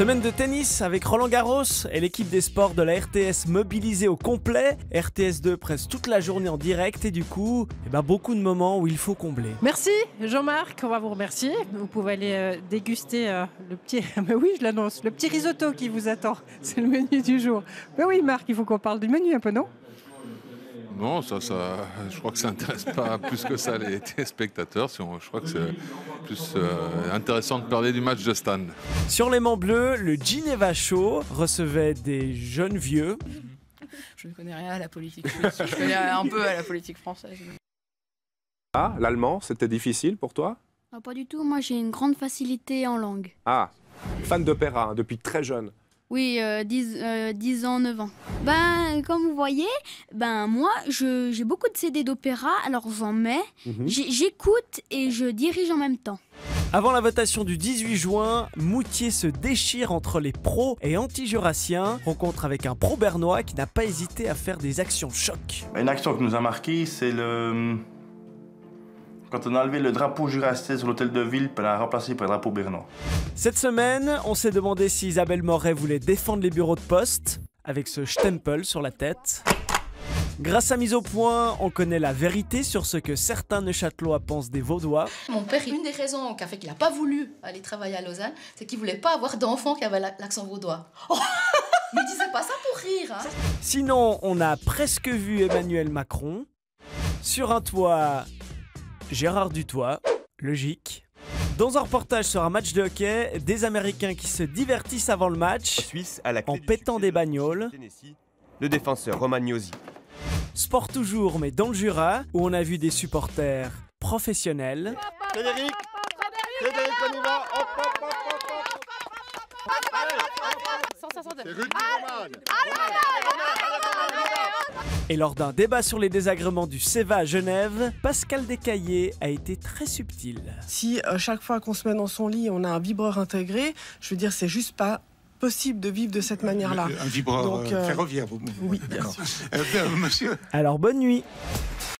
Semaine de tennis avec Roland Garros et l'équipe des sports de la RTS mobilisée au complet. RTS2 presque toute la journée en direct et du coup, beaucoup de moments où il faut combler. Merci Jean-Marc, on va vous remercier. Vous pouvez aller déguster le petit, mais oui je l'annonce, le petit risotto qui vous attend. C'est le menu du jour. Mais oui Marc, il faut qu'on parle du menu un peu, non ? Non, ça, je crois que ça n'intéresse pas plus que ça les téléspectateurs. Je crois que c'est plus intéressant de parler du match de Stan. Sur l'aimant bleu, le Geneva Show recevait des jeunes vieux. Je ne connais rien à la politique. Je connais un peu à la politique française. Ah, l'allemand, c'était difficile pour toi? Ah, pas du tout, moi j'ai une grande facilité en langue. Ah, fan d'opéra, depuis très jeune. Oui, 10 ans, 9 ans. Comme vous voyez, moi j'ai beaucoup de CD d'opéra, alors j'en mets, j'écoute et je dirige en même temps. Avant la votation du 18 juin, Moutier se déchire entre les pros et anti-jurassiens. Rencontre avec un pro bernois qui n'a pas hésité à faire des actions choc. Une action qui nous a marqué, c'est quand on a enlevé le drapeau jurassien sur l'hôtel de ville, puis on l'a remplacé par le drapeau bernois. Cette semaine, on s'est demandé si Isabelle Moret voulait défendre les bureaux de poste, avec ce stempel sur la tête. Grâce à Mise au Point, on connaît la vérité sur ce que certains Neuchâtelois pensent des Vaudois. Mon père, une des raisons qui a fait qu'il n'a pas voulu aller travailler à Lausanne, c'est qu'il ne voulait pas avoir d'enfant qui avait l'accent vaudois. Oh il disait pas ça pour rire. Hein. Sinon, on a presque vu Emmanuel Macron. Sur un toit, Gérard Dutoit, logique. Dans un reportage sur un match de hockey, des Américains qui se divertissent avant le match Suisse à la clé en du pétant succès des de bagnoles. le défenseur Romagnosi. Sport toujours, mais dans le Jura, où on a vu des supporters professionnels. Frédéric, on y va. Hop, hop, hop, hop. Allez, c'est Rudy Roman. Et lors d'un débat sur les désagréments du CEVA à Genève, Pascal Descaillés a été très subtil. Si chaque fois qu'on se met dans son lit, on a un vibreur intégré, je veux dire, c'est juste pas possible de vivre de cette manière-là. Un vibreur ferroviaire, vous. Oui, bien sûr. Monsieur. Alors bonne nuit.